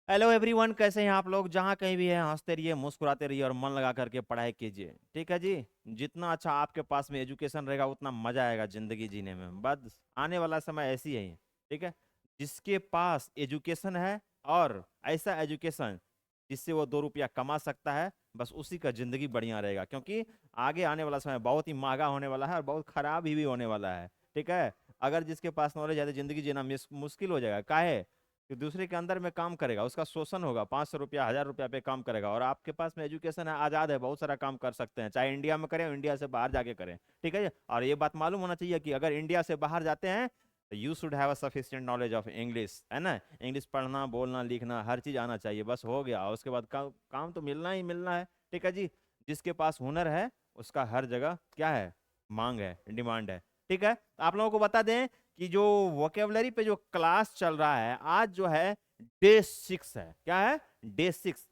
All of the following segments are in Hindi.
हेलो एवरीवन, कैसे हैं आप लोग? जहाँ कहीं भी हैं, हंसते रहिए, मुस्कुराते रहिए और मन लगा करके पढ़ाई कीजिए। ठीक है जी। जितना अच्छा आपके पास में एजुकेशन रहेगा उतना मजा आएगा जिंदगी जीने में। बस आने वाला समय ऐसी है। ठीक है। जिसके पास एजुकेशन है, और ऐसा एजुकेशन जिससे वो 2 रुपया कमा सकता है, बस उसी का जिंदगी बढ़िया रहेगा। क्योंकि आगे आने वाला समय बहुत ही महंगा होने वाला है और बहुत खराब ही होने वाला है। ठीक है। अगर जिसके पास नॉलेज है तो जिंदगी जीना मुश्किल हो जाएगा। काहे कि दूसरे के अंदर में काम करेगा, उसका शोषण होगा, 500 रुपया 1000 रुपया पे काम करेगा। और आपके पास में एजुकेशन है, आजाद है, बहुत सारा काम कर सकते हैं, चाहे इंडिया में करें इंडिया से बाहर जाके करें। ठीक है। और ये बात मालूम होना चाहिए कि अगर इंडिया से बाहर जाते हैं तो you should have a sufficient knowledge of English, है ना। इंग्लिश पढ़ना बोलना लिखना हर चीज आना चाहिए, बस हो गया। और उसके बाद काम तो मिलना ही मिलना है। ठीक है जी। जिसके पास हुनर है उसका हर जगह क्या है, मांग है, डिमांड है। ठीक है। तो आप लोगों को बता दें कि जो वोकेबलरी पे जो क्लास चल रहा है आज जो है डे 6 है। क्या है? डे 6।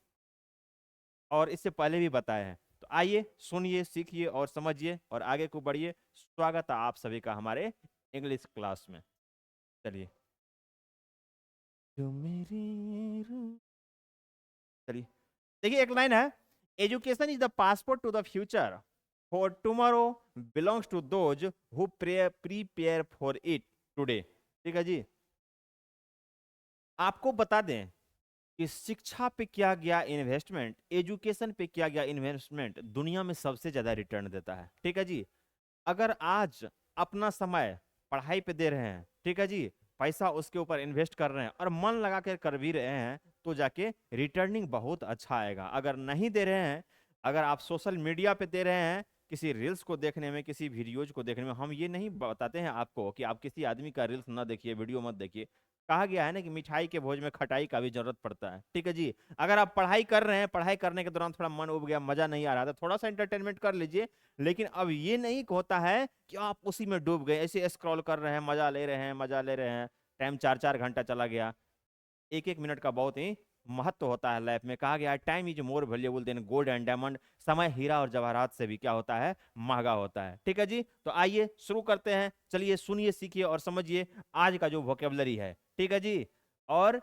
और इससे पहले भी बताए हैं। तो आइए सुनिए, सीखिए और समझिए और आगे को बढ़िए। स्वागत है आप सभी का हमारे इंग्लिश क्लास में। चलिए। जो मेरी चलिए। देखिए, एक लाइन है, education is the passport to the future, for tomorrow belongs to those who prepare for it today. ठीक है जी। आपको बता दें कि शिक्षा पे किया गया इन्वेस्टमेंट, एजुकेशन पे किया गया इन्वेस्टमेंट दुनिया में सबसे ज्यादा रिटर्न देता है। ठीक है जी। अगर आज अपना समय पढ़ाई पे दे रहे हैं, ठीक है जी, पैसा उसके ऊपर इन्वेस्ट कर रहे हैं और मन लगा कर भी रहे हैं, तो जाके रिटर्निंग बहुत अच्छा आएगा। अगर नहीं दे रहे हैं, अगर आप सोशल मीडिया पे दे रहे हैं, किसी रील्स को देखने में, किसी वीडियोज को देखने में, हम ये नहीं बताते हैं आपको कि आप किसी आदमी का रील्स ना देखिए, वीडियो मत देखिए। कहा गया है ना कि मिठाई के भोज में खटाई का भी जरूरत पड़ता है। ठीक है जी। अगर आप पढ़ाई कर रहे हैं, पढ़ाई करने के दौरान थोड़ा मन उब गया, मजा नहीं आ रहा था, थोड़ा सा एंटरटेनमेंट कर लीजिए। लेकिन अब ये नहीं होता है कि आप उसी में डूब गए, ऐसे स्क्रॉल कर रहे हैं, मजा ले रहे हैं, मजा ले रहे हैं, टाइम 4 4 घंटा चला गया। एक एक मिनट का बहुत ही महत्व होता है लाइफ में। कहा गया है time is more valuable then gold and diamond. समय हीरा और जवाहरात से भी क्या होता है, महंगा होता है। ठीक है जी। तो आइए शुरू करते हैं। चलिए सुनिए, सीखिए और समझिए आज का जो वोकेबलरी है। ठीक है जी। और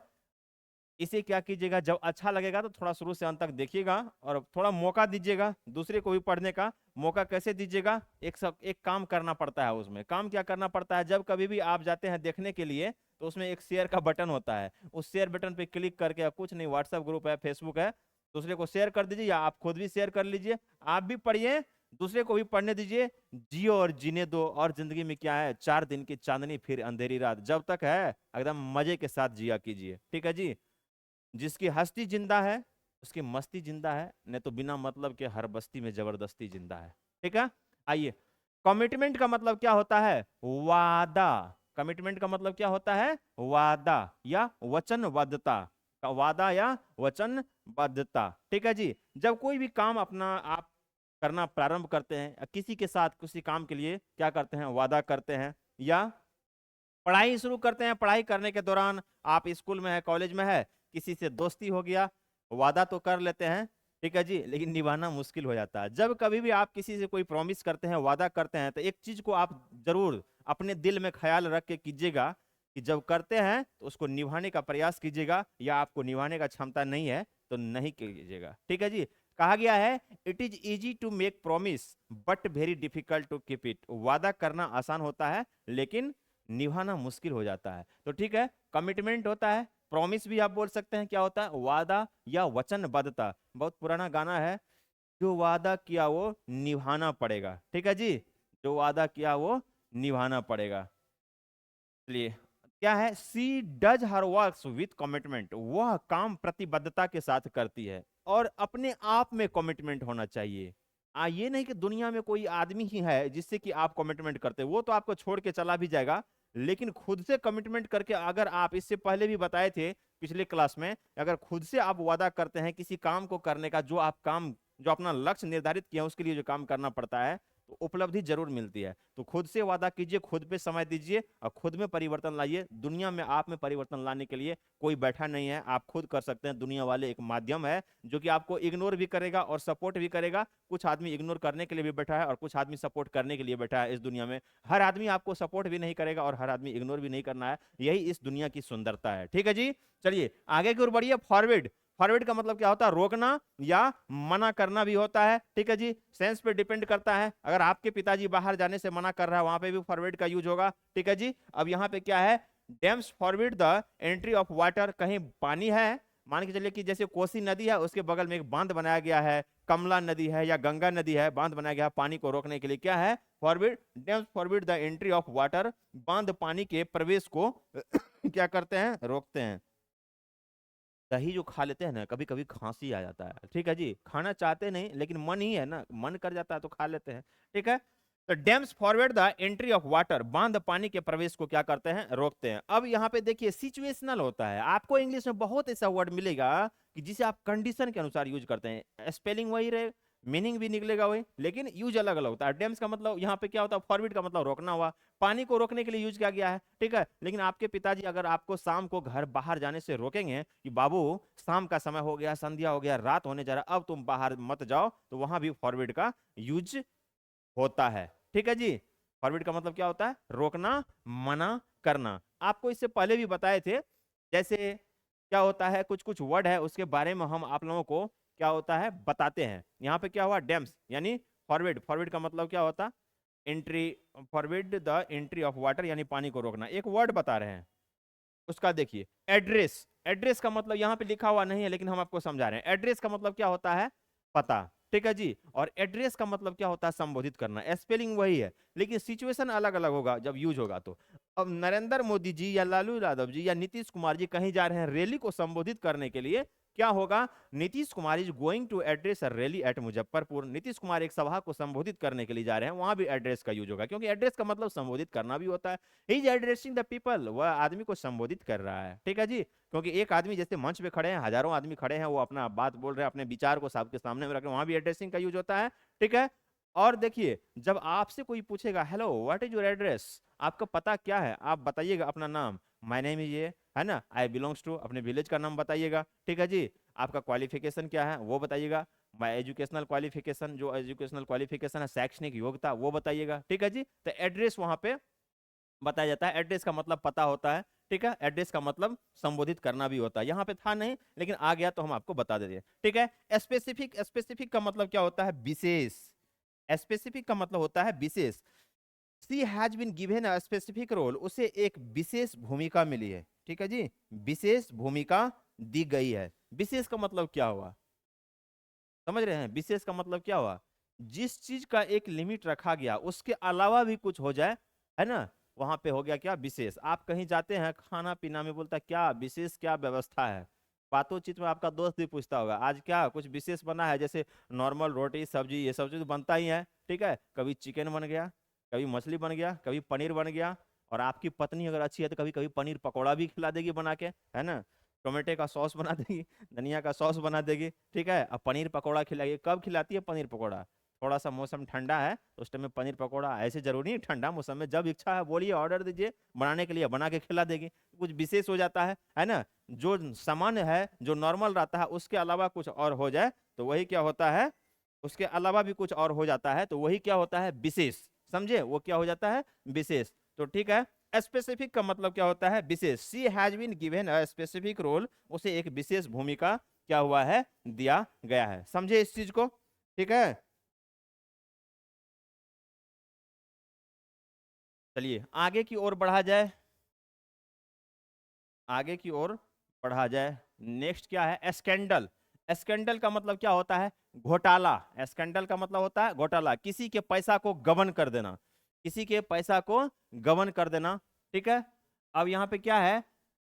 इसे क्या कीजिएगा, जब अच्छा लगेगा तो थोड़ा शुरू से अंत तक देखिएगा और थोड़ा मौका दीजिएगा दूसरे को भी पढ़ने का। मौका कैसे दीजिएगा? एक काम करना पड़ता है। उसमें काम क्या करना पड़ता है? जब कभी भी आप जाते हैं देखने के लिए तो उसमें एक शेयर का बटन होता है। उस शेयर बटन पे क्लिक करके, कुछ नहीं, व्हाट्सएप ग्रुप है, फेसबुक है, दूसरे को शेयर कर दीजिए या आप खुद भी शेयर कर लीजिए। आप भी पढ़िए, दूसरे को भी पढ़ने दीजिए। जियो और जीने दो। और जिंदगी में क्या है, 4 दिन की चांदनी फिर अंधेरी रात, जब तक है एकदम मजे के साथ जिया कीजिए। ठीक है जी। जिसकी हस्ती जिंदा है उसकी मस्ती जिंदा है, नहीं तो बिना मतलब के हर बस्ती में जबरदस्ती जिंदा है। ठीक है। आइए, कमिटमेंट का मतलब क्या होता है? वादा। कमिटमेंट का मतलब क्या होता है? वादा या वचनबद्धता। का वादा या वचनबद्धता। ठीक है जी। जब कोई भी काम अपना आप करना प्रारंभ करते हैं या किसी के साथ किसी काम के लिए क्या करते हैं, वादा करते हैं, या पढ़ाई शुरू करते हैं, पढ़ाई करने के दौरान आप स्कूल में है, कॉलेज में है, किसी से दोस्ती हो गया, वादा तो कर लेते हैं। ठीक है जी। लेकिन निभाना मुश्किल हो जाता है। जब कभी भी आप किसी से कोई प्रॉमिस करते हैं, वादा करते हैं, तो एक चीज को आप जरूर अपने दिल में ख्याल रख के कीजिएगा कि जब करते हैं तो उसको निभाने का प्रयास कीजिएगा, या आपको निभाने का क्षमता नहीं है तो नहीं कीजिएगा। ठीक है जी। कहा गया है it is easy to make promise but very difficult to keep it. वादा करना आसान होता है लेकिन निभाना मुश्किल हो जाता है। तो ठीक है, कमिटमेंट होता है, प्रॉमिस भी आप बोल सकते हैं, क्या होता है, वादा या वचनबद्धता। बहुत पुराना गाना है, जो वादा किया वो निभाना पड़ेगा। ठीक है जी। जो वादा किया वो निभाना पड़ेगा। चलिए, क्या है, she does her works with commitment. वह काम प्रतिबद्धता के साथ करती है और अपने आप में कमिटमेंट होना चाहिए। ये नहीं कि दुनिया में कोई आदमी ही है जिससे कि आप कमिटमेंट करते, वो तो आपको छोड़ के चला भी जाएगा। लेकिन खुद से कमिटमेंट करके, अगर आप इससे पहले भी बताए थे पिछले क्लास में, अगर खुद से आप वादा करते हैं किसी काम को करने का, जो आप काम, जो अपना लक्ष्य निर्धारित किया उसके लिए जो काम करना पड़ता है, तो उपलब्धि जरूर मिलती है। तो खुद से वादा कीजिए, खुद पे समय दीजिए और खुद में परिवर्तन लाइए। दुनिया में आप में परिवर्तन लाने के लिए कोई बैठा नहीं है, आप खुद कर सकते हैं। दुनिया वाले एक माध्यम है जो कि आपको इग्नोर भी करेगा और सपोर्ट भी करेगा। कुछ आदमी इग्नोर करने के लिए भी बैठा है और कुछ आदमी सपोर्ट करने के लिए बैठा है। इस दुनिया में हर आदमी आपको सपोर्ट भी नहीं करेगा और हर आदमी इग्नोर भी नहीं करना है। यही इस दुनिया की सुंदरता है। ठीक है जी, चलिए आगे की ओर बढ़िए। फॉरवर्ड, फॉरवर्ड का मतलब क्या होता है? रोकना या मना करना भी होता है। ठीक है जी, सेंस पे डिपेंड करता है। अगर आपके पिताजी बाहर जाने से मना कर रहा है, वहां पे भी फॉरवर्ड का यूज होगा। ठीक है जी, अब यहाँ पे क्या है? Dams forward the entry of water. कहीं पानी है, मान के चलिए कि जैसे कोसी नदी है, उसके बगल में एक बांध बनाया गया है, कमला नदी है या गंगा नदी है, बांध बनाया गया है पानी को रोकने के लिए। क्या है? Forward, dams forward the entry of water. बांध पानी के प्रवेश को क्या करते हैं? रोकते हैं। दही जो खा लेते हैं ना, कभी कभी खांसी आ जाता है। ठीक है जी, खाना चाहते नहीं लेकिन मन ही है ना, मन कर जाता है तो खा लेते हैं। ठीक है, तो dams forward the entry of water. बांध पानी के प्रवेश को क्या करते हैं? रोकते हैं। अब यहाँ पे देखिए सिचुएशनल होता है। आपको इंग्लिश में बहुत ऐसा वर्ड मिलेगा कि जिसे आप कंडीशन के अनुसार यूज करते हैं। स्पेलिंग वही रहे, मीनिंग भी निकलेगा वही, लेकिन यूज अलग अलग होता है। डैम्स का मतलब यहाँ पे क्या होता है? फॉरवर्ड का मतलब रोकना हुआ, पानी को रोकने के लिए यूज किया गया है। ठीक है, लेकिन आपके पिताजी अगर आपको शाम को घर बाहर जाने से रोकेंगे कि बाबू शाम का समय हो गया, संध्या हो गया, रात होने जा रहा, अब तुम बाहर मत जाओ, तो वहां भी फॉरवर्ड का यूज होता है। ठीक है जी, फॉरवर्ड का मतलब क्या होता है? रोकना, मना करना। आपको इससे पहले भी बताए थे। जैसे क्या होता है, कुछ कुछ वर्ड है उसके बारे में हम आप लोगों को क्या होता है बताते हैं। यहाँ पे क्या हुआ? डैम्स यानी फॉरवर्ड। फॉरवर्ड का मतलब क्या होता? Entry, forward the entry of water यानी पानी को रोकना। एक वर्ड बता रहे हैं, उसका देखिए एड्रेस। एड्रेस का मतलब यहाँ पे लिखा हुआ नहीं है लेकिन हम आपको समझा रहे हैं। एड्रेस का मतलब क्या होता है? पता। ठीक है जी, और एड्रेस का मतलब क्या होता है? संबोधित करना। स्पेलिंग वही है लेकिन सिचुएशन अलग अलग होगा जब यूज होगा। तो अब नरेंद्र मोदी जी या लालू यादव जी या नीतीश कुमार जी कहीं जा रहे हैं रैली को संबोधित करने के लिए, क्या होगा? Nitish Kumar is going to address a rally at Muzaffarpur. Nitish Kumar एक सभा को संबोधित करने के लिए जा रहे हैं, वहां भी एड्रेस का यूज होगा, क्योंकि एड्रेस का मतलब संबोधित करना भी होता है। He is addressing the people, वह आदमी को संबोधित कर रहा है। ठीक है जी, क्योंकि एक आदमी जैसे मंच पे खड़े हैं, हजारों आदमी खड़े हैं, वो अपना बात बोल रहे हैं, अपने विचार को सबके सामने में रख रहे हैं, वहां भी एड्रेसिंग का यूज होता है। ठीक है, और देखिए जब आपसे कोई पूछेगा hello what is your address, आपका पता क्या है, आप बताइएगा अपना नाम, माय नेम इज ये, है ना, आई बिलोंग्स टू, अपने विलेज का नाम बताइएगा। ठीक है जी, आपका क्वालिफिकेशन क्या है वो बताइएगा, माय एजुकेशनल क्वालिफिकेशन, जो एजुकेशनल क्वालिफिकेशन है, शैक्षणिक योग्यता वो बताइएगा। ठीक है जी, तो एड्रेस वहां पे बताया जाता है। एड्रेस का मतलब पता होता है। ठीक है, एड्रेस का मतलब संबोधित करना भी होता है। यहाँ पे था नहीं लेकिन आ गया तो हम आपको बता देते हैं। ठीक है, स्पेसिफिक, स्पेसिफिक का मतलब क्या होता है? विशेष। स्पेसिफिक का मतलब होता है विशेष। She has been given a specific role, उसे एक विशेष भूमिका मिली है। ठीक है जी, विशेष भूमिका दी गई है। विशेष का मतलब क्या हुआ? समझ रहे हैं? विशेष का मतलब क्या हुआ? जिस चीज का एक लिमिट रखा गया उसके अलावा भी कुछ हो जाए, है ना, वहां पे हो गया क्या? विशेष। आप कहीं जाते हैं खाना पीना में, बोलता है क्या विशेष, क्या व्यवस्था है? बातों-चीत में आपका दोस्त भी पूछता होगा आज क्या कुछ विशेष बना है? जैसे नॉर्मल रोटी सब्जी ये सब चीज बनता ही है। ठीक है, कभी चिकन बन गया, कभी मछली बन गया, कभी पनीर बन गया, और आपकी पत्नी अगर अच्छी है तो कभी कभी पनीर पकौड़ा भी खिला देगी बना के, है ना, टोमेटो का सॉस बना देगी, धनिया का सॉस बना देगी। ठीक है, अब पनीर पकौड़ा खिलाइए। कब खिलाती है पनीर पकौड़ा? थोड़ा सा मौसम ठंडा है तो उस टाइम में पनीर पकौड़ा, ऐसे जरूरी नहीं ठंडा मौसम में, जब इच्छा है बोलिए ऑर्डर दीजिए, बनाने के लिए बना के खिला देगी। कुछ विशेष हो जाता है ना, जो सामान्य है जो नॉर्मल रहता है उसके अलावा कुछ और हो जाए तो वही क्या होता है? उसके अलावा भी कुछ और हो जाता है तो वही क्या होता है? विशेष। समझे, वो क्या हो जाता है? विशेष। तो ठीक है, स्पेसिफिक का मतलब क्या होता है? विशेष। She has been given a specific role, उसे एक विशेष भूमिका क्या हुआ है? दिया गया है। समझे इस चीज को? ठीक है, चलिए आगे की ओर बढ़ा जाए, आगे की ओर बढ़ा जाए। नेक्स्ट क्या है? स्कैंडल। स्कैंडल का मतलब क्या होता है? घोटाला। स्कैंडल का मतलब होता है घोटाला, किसी के पैसा को गबन कर देना, किसी के पैसा को गबन कर देना। ठीक है, अब यहाँ पे क्या है?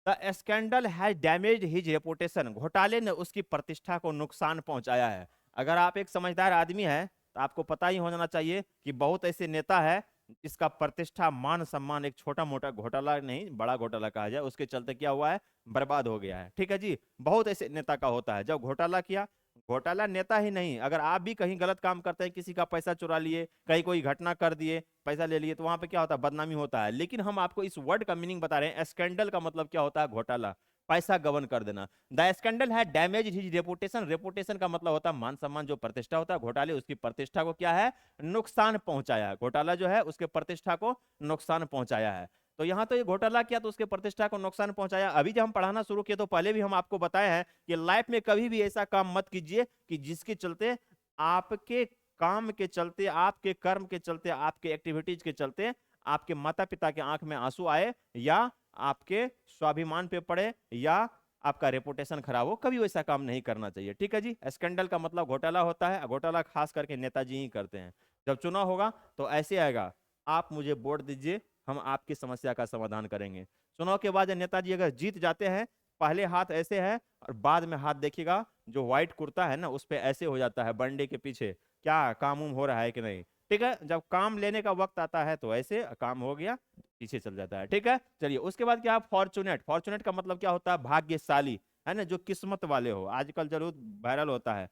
The scandal has damage his reputation, घोटाले ने उसकी प्रतिष्ठा को नुकसान पहुंचाया है। अगर आप एक समझदार आदमी हैं तो आपको पता ही होना चाहिए कि बहुत ऐसे नेता है इसका प्रतिष्ठा मान सम्मान एक छोटा मोटा घोटाला नहीं, बड़ा घोटाला कहा जाए, उसके चलते क्या हुआ है? बर्बाद हो गया है। ठीक है जी, बहुत ऐसे नेता का होता है जब घोटाला किया, घोटाला नेता ही नहीं, अगर आप भी कहीं गलत काम करते हैं, किसी का पैसा चुरा लिए, कहीं कोई घटना कर दिए, पैसा ले लिए, तो वहां पे क्या होता है, बदनामी होता है। लेकिन हम आपको इस वर्ड का मीनिंग बता रहे हैं। स्कैंडल का मतलब क्या होता है, घोटाला, पैसा गबन कर देना। द स्कैंडल है डैमेज हिज रेपुटेशन, रेपुटेशन का मतलब होता है मान सम्मान, जो प्रतिष्ठा होता है, घोटाले उसकी प्रतिष्ठा को क्या है, नुकसान पहुंचाया। घोटाला जो है उसके प्रतिष्ठा को नुकसान पहुंचाया है। तो यहाँ तो ये घोटाला किया तो उसके प्रतिष्ठा को नुकसान पहुंचाया। अभी जब हम पढ़ाना शुरू किए तो पहले भी हम आपको बताए हैं कि लाइफ में कभी भी ऐसा काम मत कीजिए कि जिसके चलते आपके काम के चलते, आपके कर्म के चलते, आपके एक्टिविटीज के चलते आपके माता पिता के आंख में आंसू आए, या आपके स्वाभिमान पे पड़े, या आपका रेपुटेशन खराब हो। कभी वैसा काम नहीं करना चाहिए, ठीक है जी। स्कैंडल का मतलब घोटाला होता है। घोटाला खास करके नेताजी ही करते हैं। जब चुनाव होगा तो ऐसे आएगा, आप मुझे वोट दीजिए, हम आपकी समस्या का समाधान करेंगे। चुनाव के बाद नेताजी अगर जीत जाते हैं, पहले हाथ ऐसे है और बाद में हाथ देखिएगा, जो व्हाइट कुर्ता है ना उस पे ऐसे हो जाता है बंडे के पीछे, क्या काम उम हो रहा है कि नहीं, ठीक है। जब काम लेने का वक्त आता है तो ऐसे काम हो गया, पीछे चल जाता है, ठीक है। चलिए उसके बाद क्या, फॉर्चुनेट। फॉर्चुनेट का मतलब क्या होता है, भाग्यशाली, है ना, जो किस्मत वाले हो। आजकल जरूर वायरल होता है,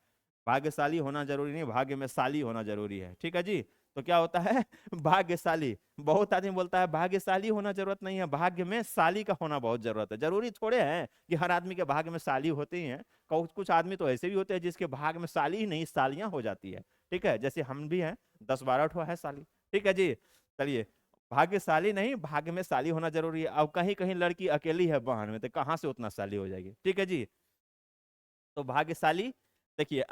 भाग्यशाली होना जरूरी नहीं, भाग्य में शाली होना जरूरी है, ठीक है जी। तो क्या होता है भाग्यशाली। बहुत आदमी बोलता है भाग्यशाली होना जरूरत नहीं है, भाग्य में शाली का होना बहुत जरूरत है। जरूरी थोड़े है कि हर आदमी के भाग्य में शाली होती ही है। कुछ कुछ आदमी तो ऐसे भी होते हैं जिसके भाग्य में शाली ही नहीं, शालियां हो जाती है, ठीक है। जैसे हम भी हैं, 10-12 ठो है शाली, ठीक है जी। चलिए, भाग्यशाली नहीं, भाग्य में शाली होना जरूरी है। अब कहीं कहीं लड़की अकेली है बहन में, तो कहाँ से उतना शाली हो जाएगी, ठीक है जी। तो भाग्यशाली, देखिए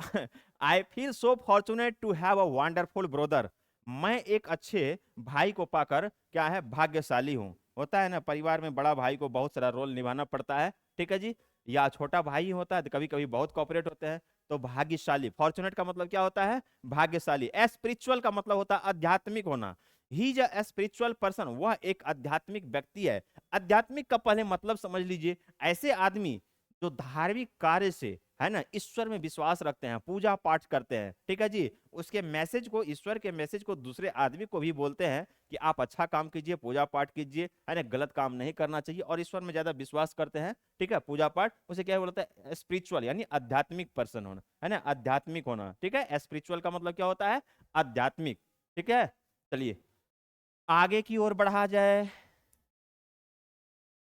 I feel so fortunate to have a wonderful brother. मैं एक अच्छे भाई को पाकर क्या है, भाग्यशाली हूँ। होता है ना, परिवार में बड़ा भाई को बहुत सारा रोल निभाना पड़ता है, ठीक है जी। या छोटा भाई ही होता है तो कभी कभी बहुत कॉपरेट होते हैं। तो भाग्यशाली, फॉर्चुनेट का मतलब क्या होता है, भाग्यशाली। स्पिरिचुअल का मतलब होता है आध्यात्मिक होना। He is a spiritual person, वह एक आध्यात्मिक व्यक्ति है। आध्यात्मिक का पहले मतलब समझ लीजिए, ऐसे आदमी जो धार्मिक कार्य से, है ना, ईश्वर में विश्वास रखते हैं, पूजा पाठ करते हैं, ठीक है जी। उसके मैसेज को, ईश्वर के मैसेज को दूसरे आदमी को भी बोलते हैं कि आप अच्छा काम कीजिए, पूजा पाठ कीजिए, है ना, गलत काम नहीं करना चाहिए, और ईश्वर में ज्यादा विश्वास करते हैं, ठीक है, पूजा पाठ, उसे क्या बोलते हैं, स्पिरिचुअल, यानी आध्यात्मिक पर्सन होना, है ना, आध्यात्मिक होना, ठीक है। स्पिरिचुअल का मतलब क्या होता है, आध्यात्मिक, ठीक है। चलिए आगे की ओर बढ़ा जाए,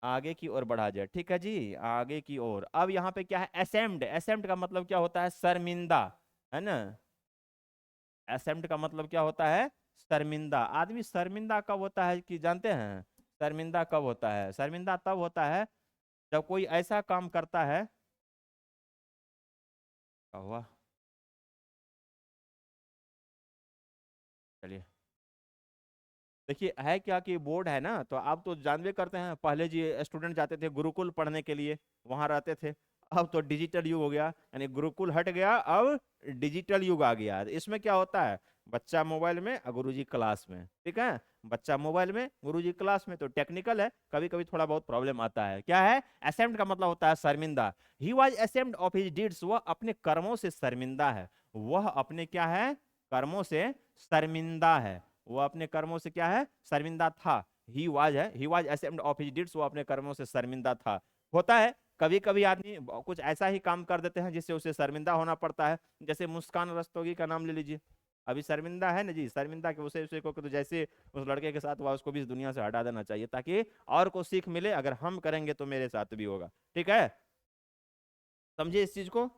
आगे की ओर बढ़ा जाए, ठीक है जी, आगे की ओर। अब यहाँ पे क्या है, असेम्ड। असेम्ड का मतलब क्या होता है, शर्मिंदा, है ना। असेम्ड का मतलब क्या होता है, शर्मिंदा। आदमी शर्मिंदा कब होता है कि जानते हैं, शर्मिंदा कब होता है, शर्मिंदा तब होता है जब कोई ऐसा काम करता है, क्या हुआ, चलिए। देखिए है क्या कि बोर्ड है ना, तो आप तो जानवे करते हैं, पहले जी स्टूडेंट जाते थे गुरुकुल पढ़ने के लिए, वहां रहते थे। अब तो डिजिटल युग हो गया, यानी गुरुकुल हट गया, अब डिजिटल युग आ गया। इसमें क्या होता है, बच्चा मोबाइल में और गुरुजी क्लास में, ठीक है। बच्चा मोबाइल में, गुरुजी क्लास में, तो टेक्निकल है, कभी कभी थोड़ा बहुत प्रॉब्लम आता है। क्या है, असेम्ड का मतलब होता है शर्मिंदा। He was ashamed of his deeds, वह अपने कर्मों से शर्मिंदा है। वह अपने क्या है, कर्मों से शर्मिंदा है। वो अपने कर्मों से क्या है, शर्मिंदा था। ही वाज है, he was ashamed of his deeds, वो अपने कर्मों से शर्मिंदा था। होता है कभी कभी आदमी कुछ ऐसा ही काम कर देते हैं जिससे उसे शर्मिंदा होना पड़ता है। जैसे मुस्कान रस्तोगी का नाम ले लीजिए, अभी शर्मिंदा है ना जी, शर्मिंदा के उसे को तो जैसे उस लड़के के साथ हुआ, उसको भी इस दुनिया से हटा देना चाहिए, ताकि और को सीख मिले, अगर हम करेंगे तो मेरे साथ भी होगा, ठीक है। समझिए इस चीज को।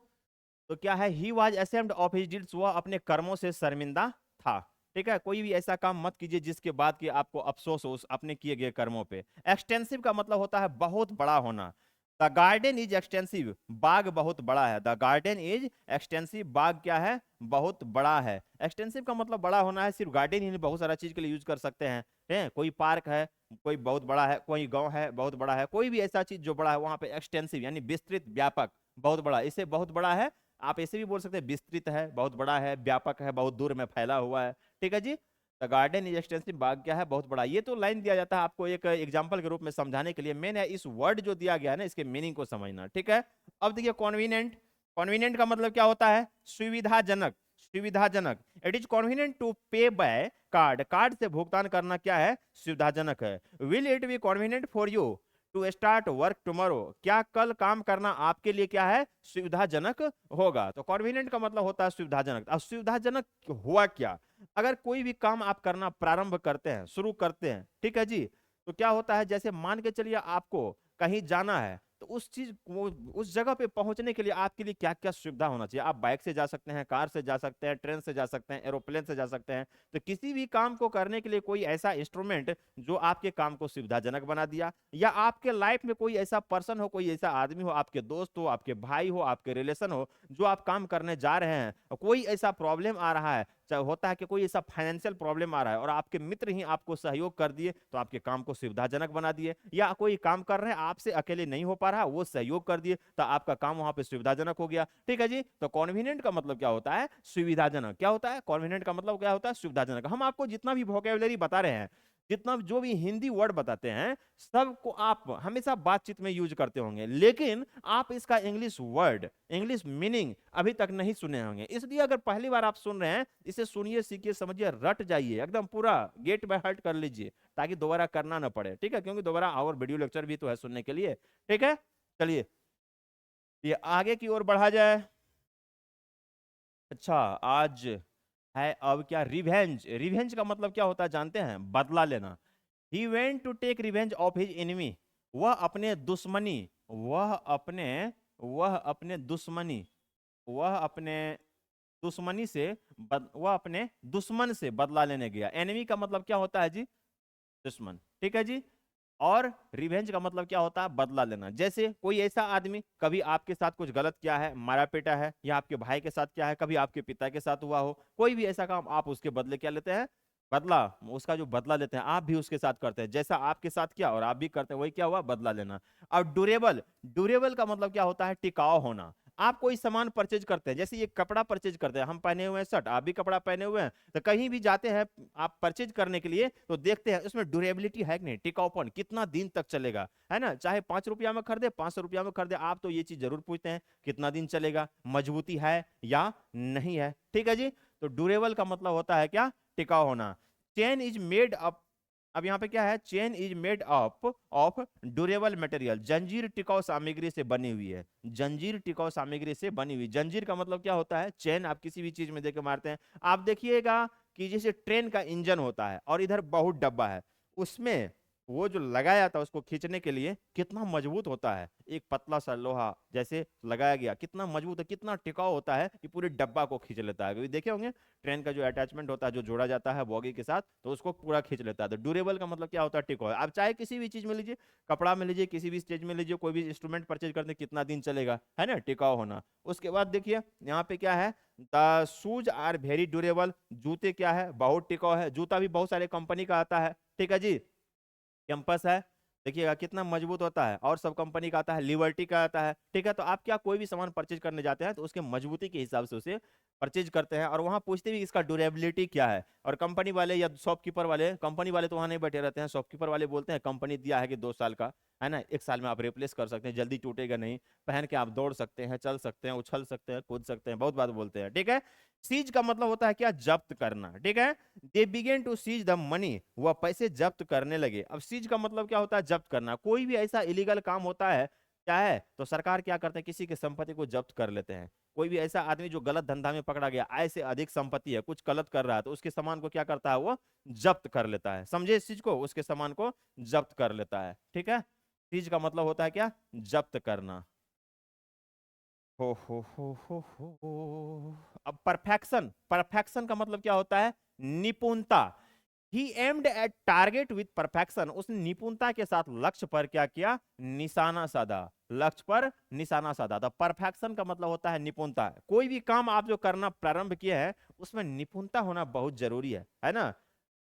तो क्या है, he was ashamed of his deeds, वह अपने कर्मों से शर्मिंदा था, ठीक है। कोई भी ऐसा काम मत कीजिए जिसके बाद कि आपको अफसोस हो उस अपने किए गए कर्मों पे। एक्सटेंसिव का मतलब होता है बहुत बड़ा होना। द गार्डन इज एक्सटेंसिव, बाग बहुत बड़ा है। द गार्डन इज एक्सटेंसिव, बाग क्या है, बहुत बड़ा है। एक्सटेंसिव का मतलब बड़ा होना है, सिर्फ गार्डन ही नहीं, बहुत सारा चीज के लिए यूज कर सकते हैं, है? कोई पार्क है, कोई बहुत बड़ा है, कोई गांव है बहुत बड़ा है, कोई भी ऐसा चीज जो बड़ा है वहां पे एक्सटेंसिव यानी विस्तृत, व्यापक, बहुत बड़ा। इसे बहुत बड़ा है, आप ऐसे भी बोल सकते हैं विस्तृत है, बहुत बड़ा है, व्यापक है, बहुत दूर में फैला हुआ है, ठीक है जी। द गार्डन इज एक्सटेंसिव, बाग क्या है, बहुत बड़ा। ये तो लाइन दिया जाता है आपको एक एग्जांपल के रूप में समझाने के लिए। मेन है इस वर्ड जो दिया गया है ना, इसके मीनिंग को समझना, ठीक है। अब देखिए कॉन्वीनियंट। कॉन्वीनियंट का मतलब क्या होता है, सुविधाजनक, सुविधाजनक। It is convenient to pay by card, card से भुगतान करना क्या है, सुविधाजनक है। Will it be convenient for you to start work tomorrow, क्या कल काम करना आपके लिए क्या है, सुविधाजनक होगा। तो कन्वीनियंट का मतलब होता है सुविधाजनक। अब सुविधाजनक हुआ क्या, अगर कोई भी काम आप करना प्रारंभ करते हैं, शुरू करते हैं, ठीक है जी, तो क्या होता है, जैसे मान के चलिए आपको कहीं जाना है, तो उस चीज वो उस जगह पे पहुंचने के लिए आपके लिए क्या क्या सुविधा होना चाहिए। आप बाइक से जा सकते हैं, कार से जा सकते हैं, ट्रेन से जा सकते हैं, एरोप्लेन से जा सकते हैं। तो किसी भी काम को करने के लिए कोई ऐसा इंस्ट्रूमेंट जो आपके काम को सुविधाजनक बना दिया, या आपके लाइफ में कोई ऐसा पर्सन हो, कोई ऐसा आदमी हो, आपके दोस्त हो, आपके भाई हो, आपके रिलेशन हो, जो आप काम करने जा रहे हैं और कोई ऐसा प्रॉब्लम आ रहा है, चाहे होता है कि कोई ऐसा फाइनेंशियल प्रॉब्लम आ रहा है और आपके मित्र ही आपको सहयोग कर दिए, तो आपके काम को सुविधाजनक बना दिए। या कोई काम कर रहे हैं, आपसे अकेले नहीं हो पा रहा, वो सहयोग कर दिए, तो आपका काम वहां पे सुविधाजनक हो गया। ठीक है जी, तो कॉन्वीनियंट का मतलब क्या होता है, सुविधाजनक। क्या होता है कॉन्वीनियंट का मतलब, क्या होता है, सुविधाजनक। हम आपको जितना भी वोकेबुलरी बता रहे हैं, जितना जो भी हिंदी वर्ड बताते हैं, सबको आप हमेशा बातचीत में यूज करते होंगे, लेकिन आप इसका इंग्लिश वर्ड, इंग्लिश मीनिंग अभी तक नहीं सुने होंगे। इसलिए अगर पहली बार आप सुन रहे हैं, इसे सुनिए, सीखिए, समझिए, रट जाइए एकदम पूरा, गेट बाय हार्ट कर लीजिए, ताकि दोबारा करना ना पड़े। ठीक है, क्योंकि दोबारा और वीडियो लेक्चर भी तो है सुनने के लिए। ठीक है, चलिए ये आगे की ओर बढ़ा जाए। अच्छा, आज है अब क्या, रिवेंज। रिवेंज का मतलब क्या होता है जानते हैं, बदला लेना। He went to take revenge of his enemy, वह अपने दुश्मनी, वह अपने वह अपने दुश्मनी वह अपने दुश्मनी से वह अपने दुश्मन से बदला लेने गया। एनिमी का मतलब क्या होता है जी, दुश्मन। ठीक है जी, और रिवेंज का मतलब क्या होता है, बदला लेना। जैसे कोई ऐसा आदमी कभी आपके साथ कुछ गलत किया है, मारा पीटा है, या आपके भाई के साथ क्या है, कभी आपके पिता के साथ हुआ हो, कोई भी ऐसा काम, आप उसके बदले क्या लेते हैं, बदला। उसका जो बदला लेते हैं, आप भी उसके साथ करते हैं, जैसा आपके साथ किया और आप भी करते हैं, वही क्या हुआ, बदला लेना। और ड्यूरेबल, ड्यूरेबल का मतलब क्या होता है, टिकाऊ होना। आप कोई सामान परचेज करते हैं, जैसे ये कपड़ा परचेज करते हैं, हम पहने हुए हैं शर्ट, आप भी कपड़ा पहने हुए हैं, तो कहीं भी जाते हैं आप परचेज करने के लिए, तो देखते हैं उसमें ड्यूरेबिलिटी है कि नहीं, टिकाऊपन कितना दिन तक चलेगा, है ना। चाहे 5 रुपया में खरीदे, 500 रुपया में खरीदे, आप तो ये चीज जरूर पूछते हैं कितना दिन चलेगा, मजबूती है या नहीं है। ठीक है जी, तो ड्यूरेबल का मतलब होता है क्या, टिकाऊ होना। चेन इज मेड अप, अब यहाँ पे क्या है, chain is made up of durable material, जंजीर टिकाऊ सामग्री से बनी हुई है। जंजीर टिकाऊ सामग्री से बनी हुई, जंजीर का मतलब क्या होता है, चेन। आप किसी भी चीज में देके मारते हैं, आप देखिएगा कि जैसे ट्रेन का इंजन होता है और इधर बहुत डब्बा है, उसमें वो जो लगाया था उसको खींचने के लिए कितना मजबूत होता है, एक पतला सा लोहा जैसे लगाया गया, कितना मजबूत है, कितना टिकाऊ होता है कि पूरे डब्बा को खींच लेता है। कभी देखे होंगे ट्रेन का जो अटैचमेंट होता है, जो जोड़ा जाता है बॉगी के साथ, तो उसको पूरा खींच लेता है। तो ड्यूरेबल का मतलब क्या होता है, टिकाऊ है। आप चाहे किसी भी चीज में लीजिए, कपड़ा में लीजिए, किसी भी स्टेज में लीजिए, कोई भी इंस्ट्रूमेंट परचेज करते कितना दिन चलेगा, है ना, टिकाऊ होना। उसके बाद देखिए यहाँ पे क्या है, the shoes are very durable, जूते क्या है, बहुत टिकाऊ है। जूता भी बहुत सारे कंपनी का आता है, ठीक है जी। कैंपस है, देखिएगा कितना मजबूत होता है, और सब कंपनी का आता है, लिबर्टी का आता है। ठीक है, तो आप क्या कोई भी सामान परचेज करने जाते हैं, तो उसके मजबूती के हिसाब से उसे परचेज करते हैं, और वहां पूछते भी इसका ड्यूरेबिलिटी क्या है। और कंपनी वाले या शॉपकीपर वाले, कंपनी वाले तो वहां नहीं बैठे रहते हैं, शॉपकीपर वाले बोलते हैं कंपनी दिया है कि 2 साल का, है ना, 1 साल में आप रिप्लेस कर सकते हैं, जल्दी टूटेगा नहीं, पहन के आप दौड़ सकते हैं, चल सकते हैं, उछल सकते हैं, कूद सकते हैं, बहुत बात बोलते हैं। ठीक है, सीज का मतलब होता है क्या, जब्त करना। ठीक है, they began to seize the money, वह पैसे जब्त करने लगे। अब सीज का मतलब क्या होता है, जब्त करना। कोई भी ऐसा इलीगल काम होता है, क्या है, तो सरकार क्या करते हैं, किसी के संपत्ति को जब्त कर लेते हैं। कोई भी ऐसा आदमी जो गलत धंधा में पकड़ा गया, आय से अधिक संपत्ति है, कुछ गलत कर रहा है, तो उसके सामान को क्या करता है, वो जब्त कर लेता है। समझे इस चीज को, उसके सामान को जब्त कर लेता है। ठीक है, सीज का मतलब होता है क्या, जब्त करना। हो। अब परफेक्शन, परफेक्शन का मतलब क्या होता है, निपुणता। He aimed at target with perfection, उसने निपुणता के साथ लक्ष्य पर क्या किया, निशाना साधा, लक्ष्य पर निशाना साधा। तो परफेक्शन का मतलब होता है निपुणता। कोई भी काम आप जो करना प्रारंभ किए हैं, उसमें निपुणता होना बहुत जरूरी है ना।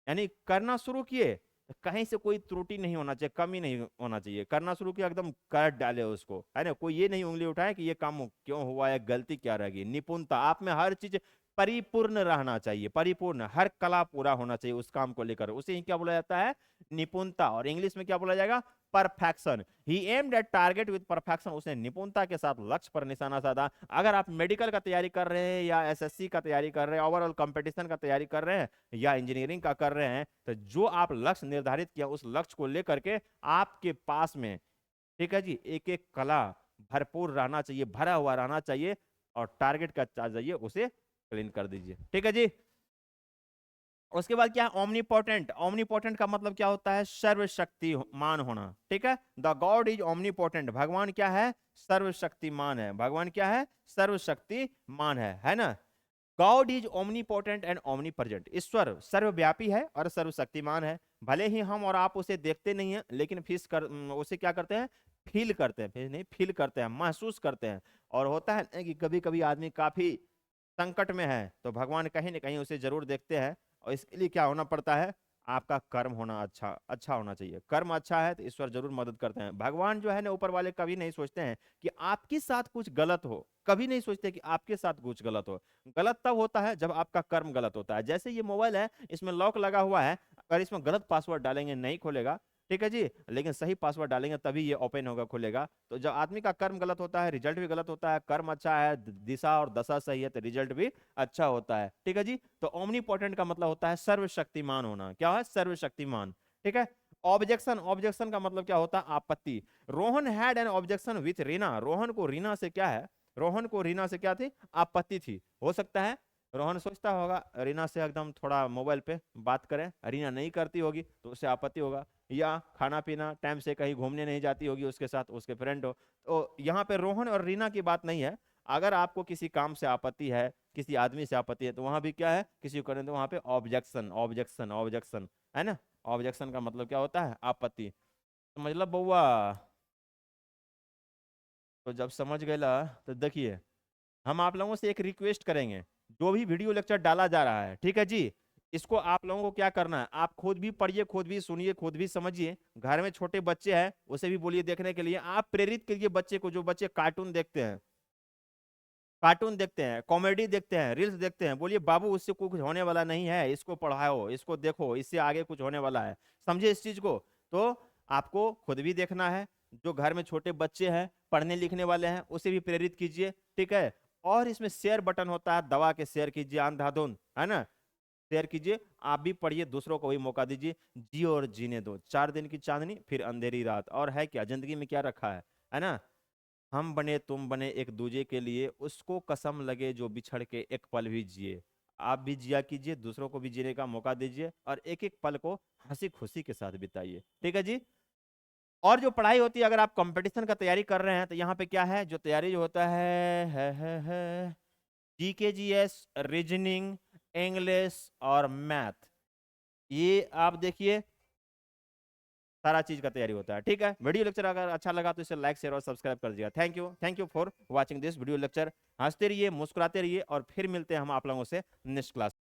यानी करना शुरू किए, कहीं से कोई त्रुटि नहीं होना चाहिए, कमी नहीं होना चाहिए, करना शुरू किया एकदम कर डाले उसको, है ना। कोई ये नहीं उंगली उठाए कि ये काम क्यों हुआ है, गलती क्या रह गई। निपुणता, आप में हर चीज परिपूर्ण रहना चाहिए, परिपूर्ण, हर कला पूरा होना चाहिए उस काम को लेकर, उसे ही क्या बोला जाता है, निपुणता। और इंग्लिश में क्या बोला जाएगा, perfection. He aimed at target with perfection, उसने निपुणता के साथ लक्ष्य पर निशाना साधा। अगर आप मेडिकल का तैयारी कर रहे हैं, या एसएससी का तैयारी कर रहे हैं, ओवरऑल कंपटीशन का तैयारी कर रहे हैं, या इंजीनियरिंग का कर रहे हैं, तो जो आप लक्ष्य निर्धारित किया, उस लक्ष्य को लेकर के आपके पास में ठीक है जी, एक एक कला भरपूर रहना चाहिए, भरा हुआ रहना चाहिए, और टारगेट का चाहिए उसे क्लीन कर दीजिए। ठीक है जी। उसके बाद क्या है, ओमनीपोटेंट। ओमनीपोटेंट का मतलब क्या होता है, सर्वशक्तिमान होना। ठीक है, द गॉड इज ओमनीपोटेंट, भगवान क्या है, सर्वशक्तिमान है। भगवान क्या है, सर्वशक्तिमान है ना। God is omnipotent and omnipresent, ईश्वर सर्वव्यापी है और सर्वशक्तिमान है। भले ही हम और आप उसे देखते नहीं है, लेकिन उसे क्या करते हैं, फील करते हैं, फिर नहीं फील करते हैं, महसूस करते हैं। और होता है ना कि कभी कभी आदमी काफी संकट में है तो भगवान कहीं ना कहीं उसे जरूर देखते हैं, और इसके लिए क्या होना पड़ता है, आपका कर्म होना अच्छा अच्छा होना चाहिए। कर्म अच्छा है तो ईश्वर जरूर मदद करते हैं। भगवान जो है ना, ऊपर वाले कभी नहीं सोचते हैं कि आपके साथ कुछ गलत हो, कभी नहीं सोचते कि आपके साथ कुछ गलत हो। गलत तब होता है जब आपका कर्म गलत होता है। जैसे ये मोबाइल है, इसमें लॉक लगा हुआ है, अगर इसमें गलत पासवर्ड डालेंगे नहीं खुलेगा। ठीक है जी, लेकिन सही पासवर्ड डालेंगे तभी ये ओपन होगा, खुलेगा। तो जब आदमी का कर्म गलत होता है, रिजल्ट भी गलत होता है। कर्म अच्छा है, दिशा और दशा सही है, तो रिजल्ट भी अच्छा होता है। ठीक है जी। तो ओमनीपोटेंट का मतलब होता है सर्वशक्तिमान होना। क्या है, सर्वशक्तिमान। ठीक है। ऑब्जेक्शन, ऑब्जेक्शन का मतलब क्या होता है, आपत्ति। Rohan had an objection with Reena, Rohan को रीना से क्या है, रोहन को रीना से क्या थी, आपत्ति थी। हो सकता है रोहन सोचता होगा रीना से एकदम थोड़ा मोबाइल पे बात करें, रीना नहीं करती होगी तो उससे आपत्ति होगा। या खाना पीना टाइम से कहीं घूमने नहीं जाती होगी उसके साथ, उसके फ्रेंड हो। तो यहाँ पे रोहन और रीना की बात नहीं है। अगर आपको किसी काम से आपत्ति है, किसी आदमी से आपत्ति है, तो वहां भी क्या है, किसी को करें तो वहां पे ऑब्जेक्शन, ऑब्जेक्शन, ऑब्जेक्शन है ना। ऑब्जेक्शन का मतलब क्या होता है, आपत्ति। तो मतलब बउआ, तो जब समझ गए ला, तो देखिए हम आप लोगों से एक रिक्वेस्ट करेंगे। जो भी वीडियो लेक्चर डाला जा रहा है, ठीक है जी, इसको आप लोगों को क्या करना है, आप खुद भी पढ़िए, खुद भी सुनिए, खुद भी समझिए। घर में छोटे बच्चे हैं उसे भी बोलिए देखने के लिए। आप प्रेरित करिए बच्चे को, जो बच्चे कार्टून देखते हैं, कार्टून देखते हैं, कॉमेडी देखते हैं, रील्स देखते हैं, बोलिए बाबू उससे कुछ होने वाला नहीं है, इसको पढ़ाओ, इसको देखो, इससे आगे कुछ होने वाला है। समझे इस चीज को। तो आपको खुद भी देखना है, जो घर में छोटे बच्चे हैं, पढ़ने लिखने वाले हैं, उसे भी प्रेरित कीजिए। ठीक है। और इसमें शेयर बटन होता है, दबा के शेयर कीजिए अंधाधुंध, है ना। शेयर कीजिए, आप भी पढ़िए, दूसरों को भी मौका दीजिए। जियो और जीने दो, 4 दिन की चांदनी फिर अंधेरी रात। और है क्या जिंदगी में, क्या रखा है ना। हम बने तुम बने एक दूजे के लिए, उसको कसम लगे जो बिछड़ के एक पल भी जिए। आप भी जिया कीजिए, दूसरों को भी जीने का मौका दीजिए, और एक एक पल को हंसी खुशी के साथ बिताइए। ठीक है जी। और जो पढ़ाई होती है, अगर आप कंपटीशन का तैयारी कर रहे हैं, तो यहाँ पे क्या है, जो तैयारी जो होता है जीके, जीएस, रीजनिंग, इंग्लिश और मैथ, ये आप देखिए सारा चीज का तैयारी होता है। ठीक है। वीडियो लेक्चर अगर अच्छा लगा तो इसे लाइक शेयर और सब्सक्राइब कर दीजिएगा। Thank you for watching this video lecture. हंसते रहिए, मुस्कुराते रहिए, और फिर मिलते हैं हम आप लोगों से नेक्स्ट क्लास।